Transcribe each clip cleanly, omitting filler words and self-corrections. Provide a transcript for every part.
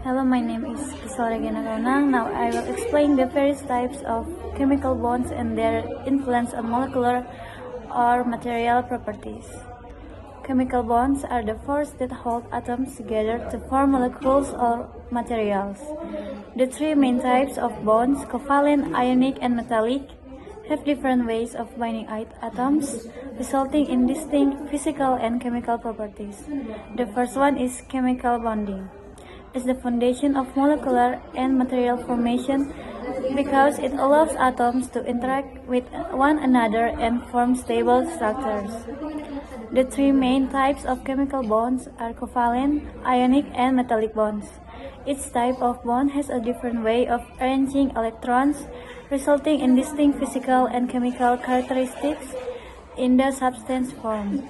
Hello, my name is Kisora Genakaunang. Now I will explain the various types of chemical bonds and their influence on molecular or material properties. Chemical bonds are the forces that hold atoms together to form molecules or materials. The three main types of bonds, covalent, ionic, and metallic, have different ways of binding atoms, resulting in distinct physical and chemical properties. The first one is chemical bonding. Is the foundation of molecular and material formation because it allows atoms to interact with one another and form stable structures. The three main types of chemical bonds are covalent, ionic, and metallic bonds. Each type of bond has a different way of arranging electrons, resulting in distinct physical and chemical characteristics in the substance form.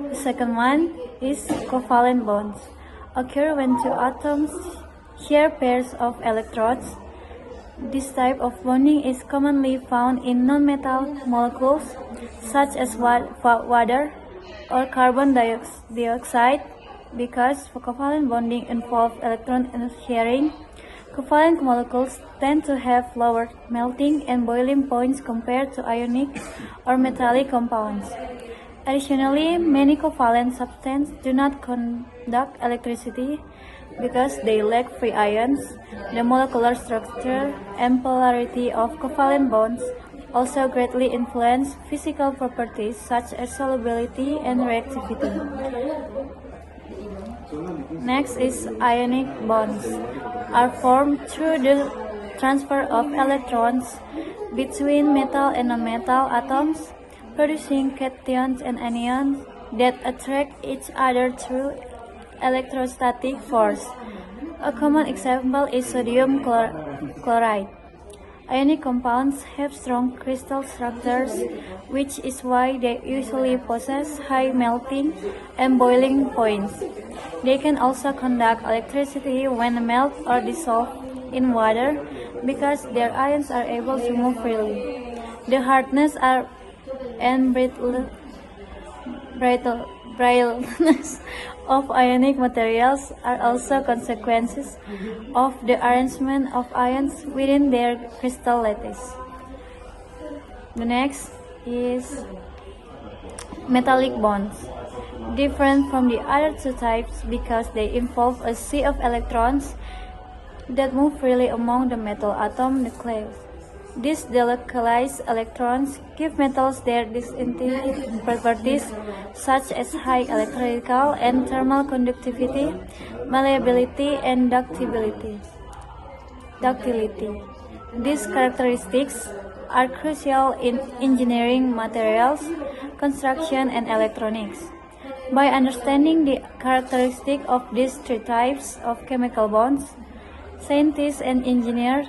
The second one is covalent bonds. Occur when two atoms share pairs of electrodes. This type of bonding is commonly found in non-metal molecules such as water or carbon dioxide. Because covalent bonding involves electron sharing, covalent molecules tend to have lower melting and boiling points compared to ionic or metallic compounds. Additionally, many covalent substances do not conduct electricity because they lack free ions. The molecular structure and polarity of covalent bonds also greatly influence physical properties such as solubility and reactivity. Next is ionic bonds are formed through the transfer of electrons between metal and non-metal atoms, producing cations and anions that attract each other through electrostatic force. A common example is sodium chloride. Ionic compounds have strong crystal structures, which is why they usually possess high melting and boiling points. They can also conduct electricity when melt or dissolved in water because their ions are able to move freely. The hardness and brightness of ionic materials are also consequences of the arrangement of ions within their crystal lattice. The next is metallic bonds. Different from the other two types because they involve a sea of electrons that move freely among the metal atom nucleus. These delocalized electrons give metals their distinctive properties such as high electrical and thermal conductivity, malleability, and ductility. These characteristics are crucial in engineering materials, construction, and electronics. By understanding the characteristics of these three types of chemical bonds, scientists and engineers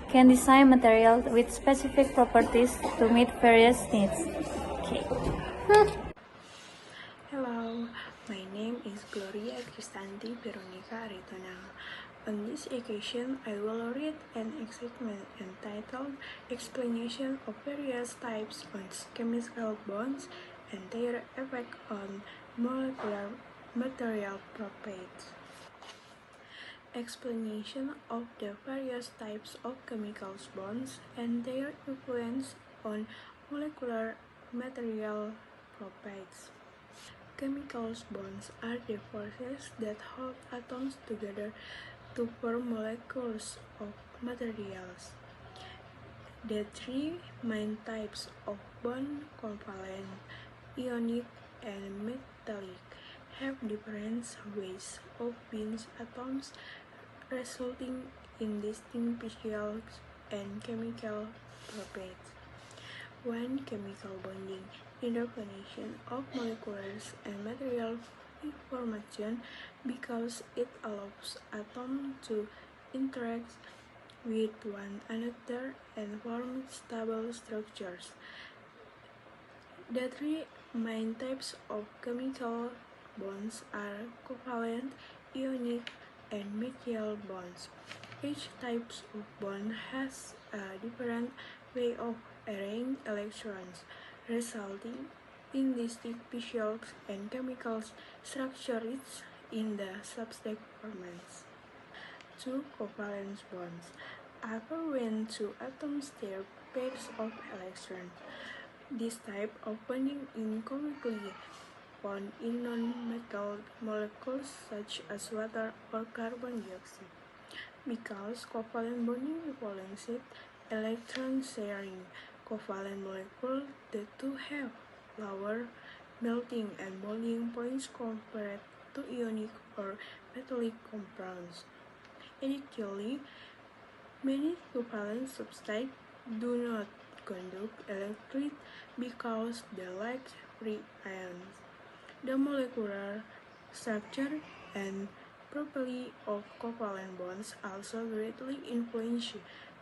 can design materials with specific properties to meet various needs. Okay. Hello, my name is Gloria Kristanti Veronica Aritonang. On this occasion, I will read an excitement entitled Explanation of Various Types of Chemical Bonds and Their Effect on Molecular Material Properties. Explanation of the various types of chemical bonds and their influence on molecular material properties. Chemical bonds are the forces that hold atoms together to form molecules of materials. The three main types of bond, covalent, ionic, and metallic, have different ways of binding atoms, resulting in distinct physical and chemical properties. 1. Chemical bonding. In the formation of molecules and material information because it allows atoms to interact with one another and form stable structures. The three main types of chemical bonds are covalent, ionic, and metallic bonds. Each type of bond has a different way of arranging electrons, resulting in distinct physical and chemical structures in the substance formats. two covalent bonds occur when two atoms share pairs of electrons. This type of bonding is commonly found in non-metal molecules such as water or carbon dioxide. Because covalent bonding involves electron sharing, covalent molecules the two have lower melting and boiling points compared to ionic or metallic compounds. Additionally, many covalent substances do not conduct electricity because they lack free ions. The molecular structure and property of covalent bonds also greatly influence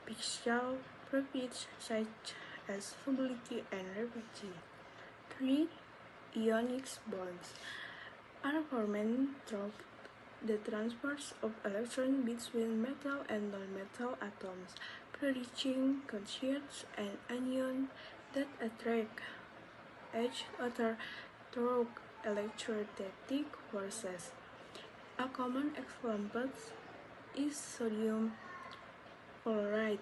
physical properties such as stability and rapidity. 3. Ionic bonds are formed through the transfer of electrons between metal and non-metal atoms, producing cations and anions that attract each other through electrostatic forces. A common example is sodium fluoride.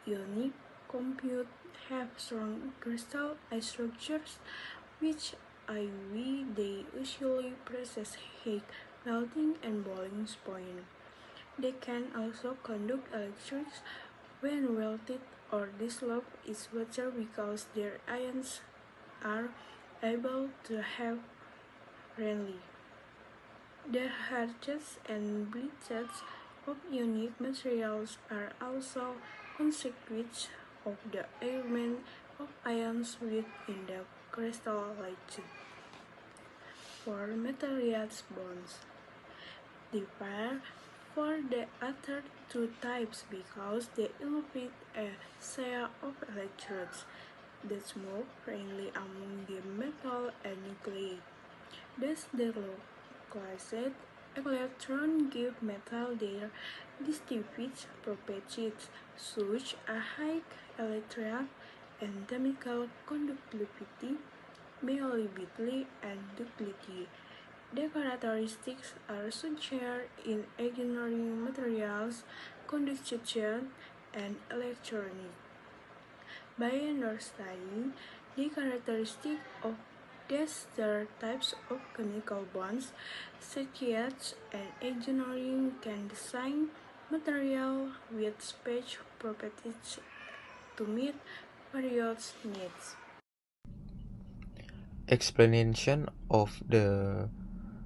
Ionic compounds have strong crystal structures which they usually process heat, melting, and boiling point. They can also conduct electrons when melted or dissolved in water because their ions are able to have friendly. The charges and bleaches of ionic materials are also consequences of the agreement of ions within the crystallization. For materials bonds differ for the other two types because they involve a share of electrons that move freely among the metal and nuclei. Thus, the localized electrons give metal their distinctive properties, such as high electrical and chemical conductivity, malleability, and ductility. The characteristics are shared in engineering materials, conduction, and electronics. By understanding the characteristics of these third types of chemical bonds, scientists and engineering can design material with special properties to meet various needs. Explanation of the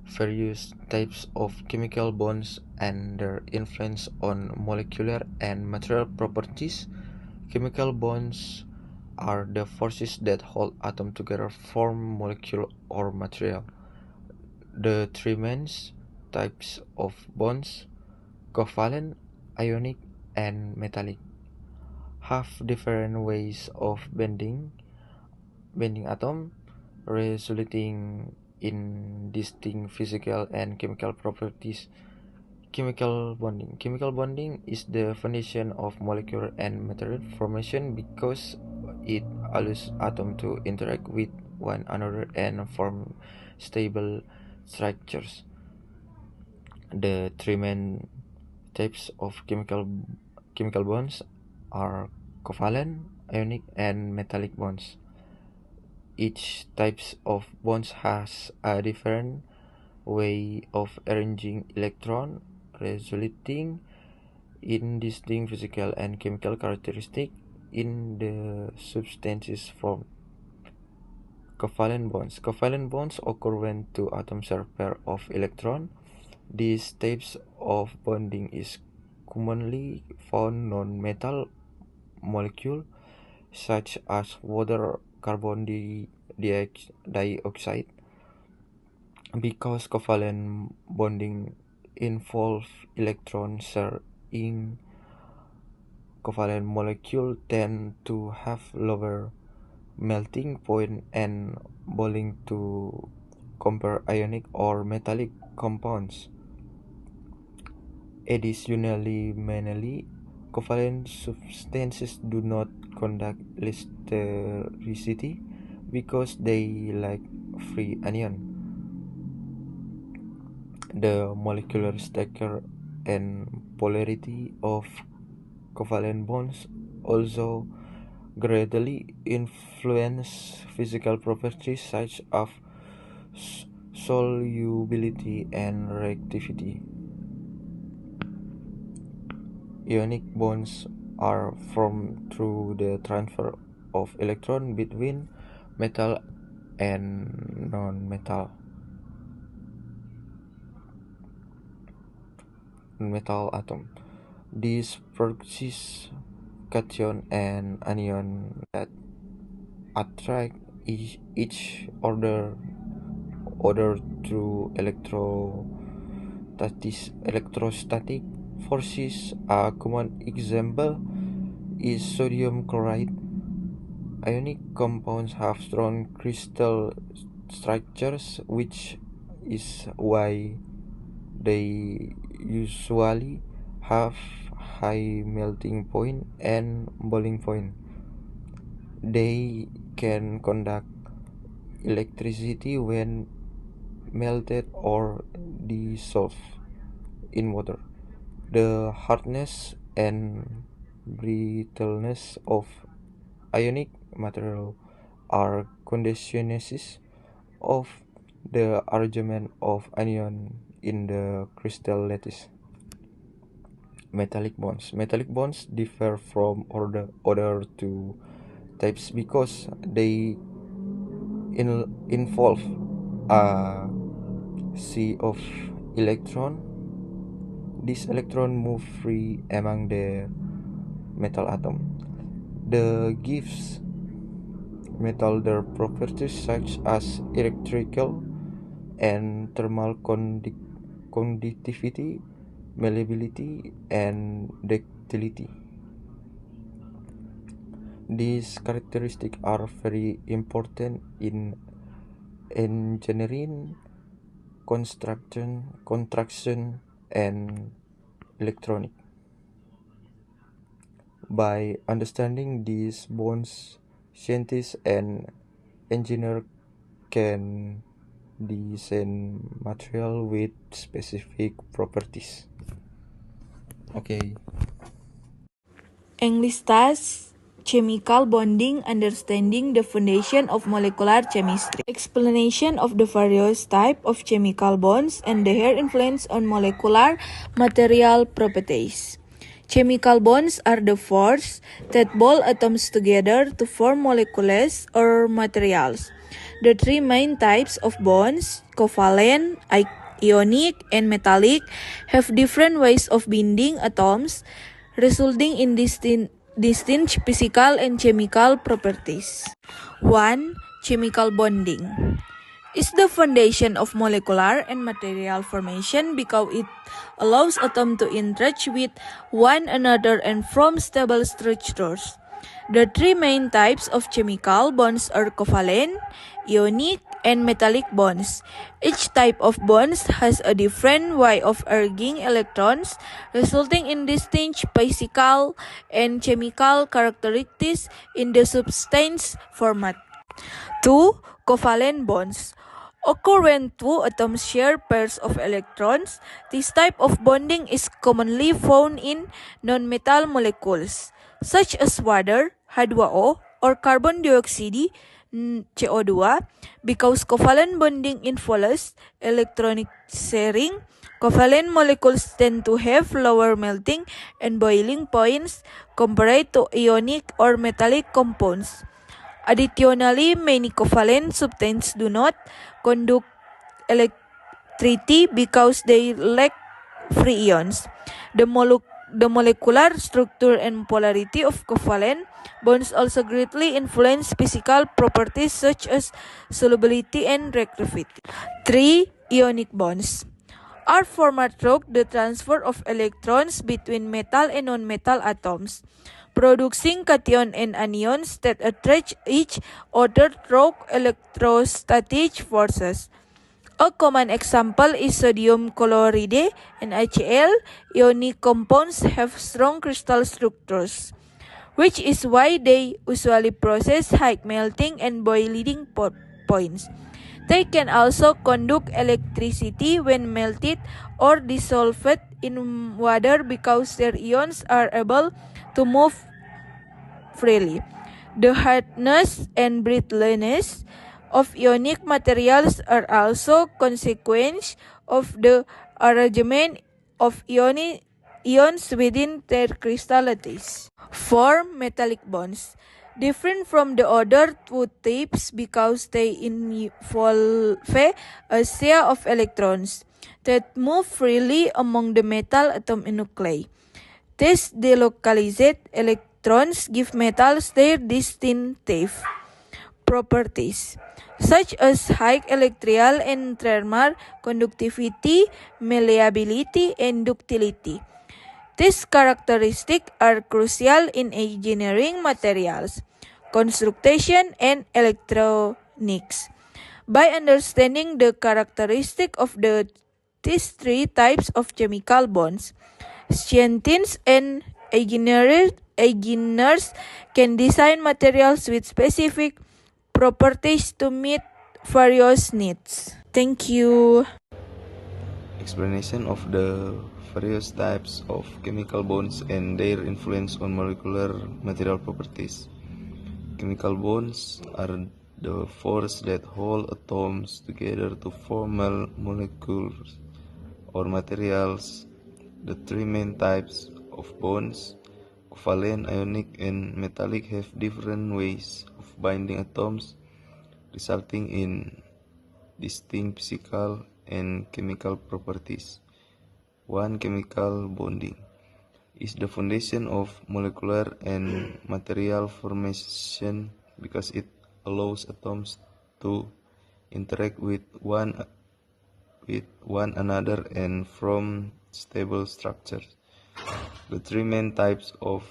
various types of chemical bonds and their influence on molecular and material properties. Chemical bonds are the forces that hold atoms together, form molecule or material. The three main types of bonds, covalent, ionic, and metallic, have different ways of bending atom, resulting in distinct physical and chemical properties. Chemical bonding is the foundation of molecular and material formation because it allows atoms to interact with one another and form stable structures. The three main types of chemical bonds are covalent, ionic, and metallic bonds. Each types of bonds has a different way of arranging electron, resulting in distinct physical and chemical characteristics in the substances formed. Covalent bonds occur when two atoms share pair of electrons. These types of bonding is commonly found non-metal molecule such as water, carbon dioxide. Because covalent bonding involves electron sharing, covalent molecules tend to have lower melting point and boiling to compare ionic or metallic compounds. Additionally, many covalent substances do not conduct electricity because they lack free ion. The molecular structure and polarity of covalent bonds also greatly influence physical properties such as solubility and reactivity. Ionic bonds are formed through the transfer of electrons between metal and non-metal atom. These produce cation and anion that attract each other through electrostatic forces. A common example is sodium chloride. Ionic compounds have strong crystal structures, which is why they usually have high melting point and boiling point. They can conduct electricity when melted or dissolved in water. The hardness and brittleness of ionic material are conditions of the arrangement of anion in the crystal lattice. Metallic bonds differ from other two types because they involve a sea of electron. These electrons move free among the metal atom. The gives metal their properties such as electrical and thermal conductivity, malleability, and ductility. These characteristics are very important in engineering, construction, and electronic. By understanding these bonds, scientists and engineers can design material with specific properties. Okay. Enlistas Chemical Bonding Understanding the Foundation of Molecular Chemistry. Explanation of the various types of chemical bonds and their influence on molecular material properties. Chemical bonds are the force that bound atoms together to form molecules or materials. The three main types of bonds, covalent, ionic, and metallic, have different ways of binding atoms, resulting in distinct physical and chemical properties. 1. Chemical bonding is the foundation of molecular and material formation because it allows atoms to interact with one another and form stable structures. The three main types of chemical bonds are covalent, ionic, and metallic bonds. Each type of bonds has a different way of arranging electrons, resulting in distinct physical and chemical characteristics in the substance format. 2. Covalent bonds occur when two atoms share pairs of electrons. This type of bonding is commonly found in non-metal molecules, such as water, H2O, or carbon dioxide, CO2. Because covalent bonding involves electronic sharing, covalent molecules tend to have lower melting and boiling points compared to ionic or metallic compounds. Additionally, many covalent substances do not conduct electricity because they lack free ions. The molecular structure and polarity of covalent bonds also greatly influence physical properties such as solubility and reactivity. 3. Ionic bonds are formed through the transfer of electrons between metal and non-metal atoms, producing cation and anions that attract each other through electrostatic forces. A common example is sodium chloride and HCl. Ionic compounds have strong crystal structures, which is why they usually possess high melting and boiling points. They can also conduct electricity when melted or dissolved in water because their ions are able to move freely. The hardness and brittleness of ionic materials are also consequence of the arrangement of ions within their crystallities. Form metallic bonds. Different from the other two types because they involve a sea of electrons that move freely among the metal atom nuclei. These delocalized electrons give metals their distinctive properties, such as high electrical and thermal conductivity, malleability, and ductility. These characteristics are crucial in engineering materials, construction, and electronics. By understanding the characteristics of these three types of chemical bonds, scientists and engineers can design materials with specific properties to meet various needs. Thank you. Explanation of the various types of chemical bonds and their influence on molecular material properties. Chemical bonds are the force that hold atoms together to form molecules or materials. The three main types of bonds, covalent, ionic, and metallic, have different ways of binding atoms, resulting in distinct physical and chemical properties. 1. Chemical bonding is the foundation of molecular and material formation because it allows atoms to interact with one another and form stable structures. The three main types of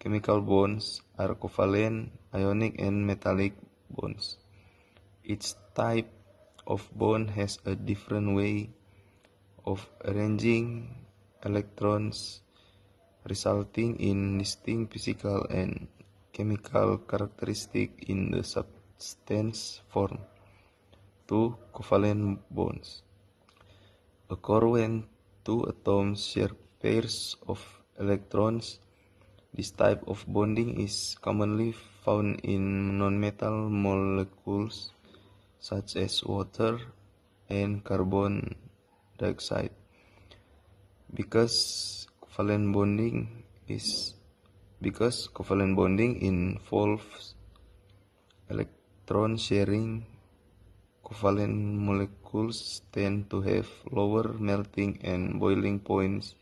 chemical bonds are covalent, ionic, and metallic bonds. Each type of bond has a different way of arranging electrons, resulting in distinct physical and chemical characteristics in the substance form. 2. Covalent bonds occur when two atoms share pairs of electrons. This type of bonding is commonly found in nonmetal molecules such as water and carbon dioxide. Because covalent bonding involves electron sharing, covalent molecules tend to have lower melting and boiling points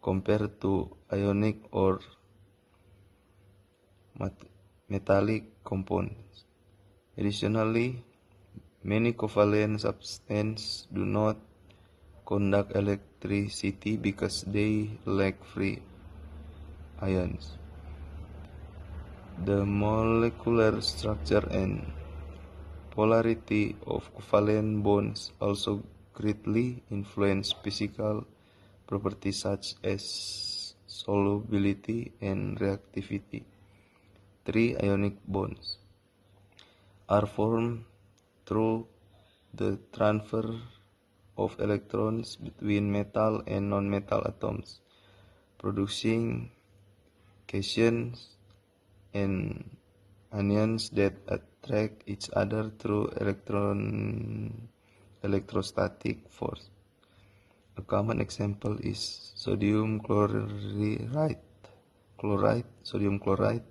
compared to ionic or metallic compounds. Additionally, many covalent substances do not conduct electricity because they lack free ions. The molecular structure and polarity of covalent bonds also greatly influence physical properties such as solubility and reactivity. 3. Ionic bonds are formed through the transfer of electrons between metal and non-metal atoms, producing cations and anions that attract each other through electrostatic force. A common example is sodium chloride. Sodium chloride.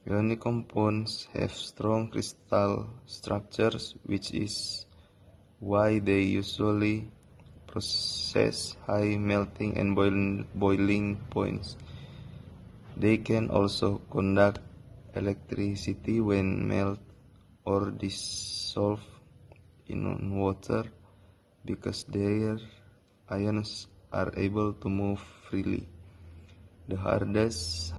Ionic compounds have strong crystal structures, which is why they usually possess high melting and boiling points. They can also conduct electricity when melt or dissolve in water because their ions are able to move freely. The hardest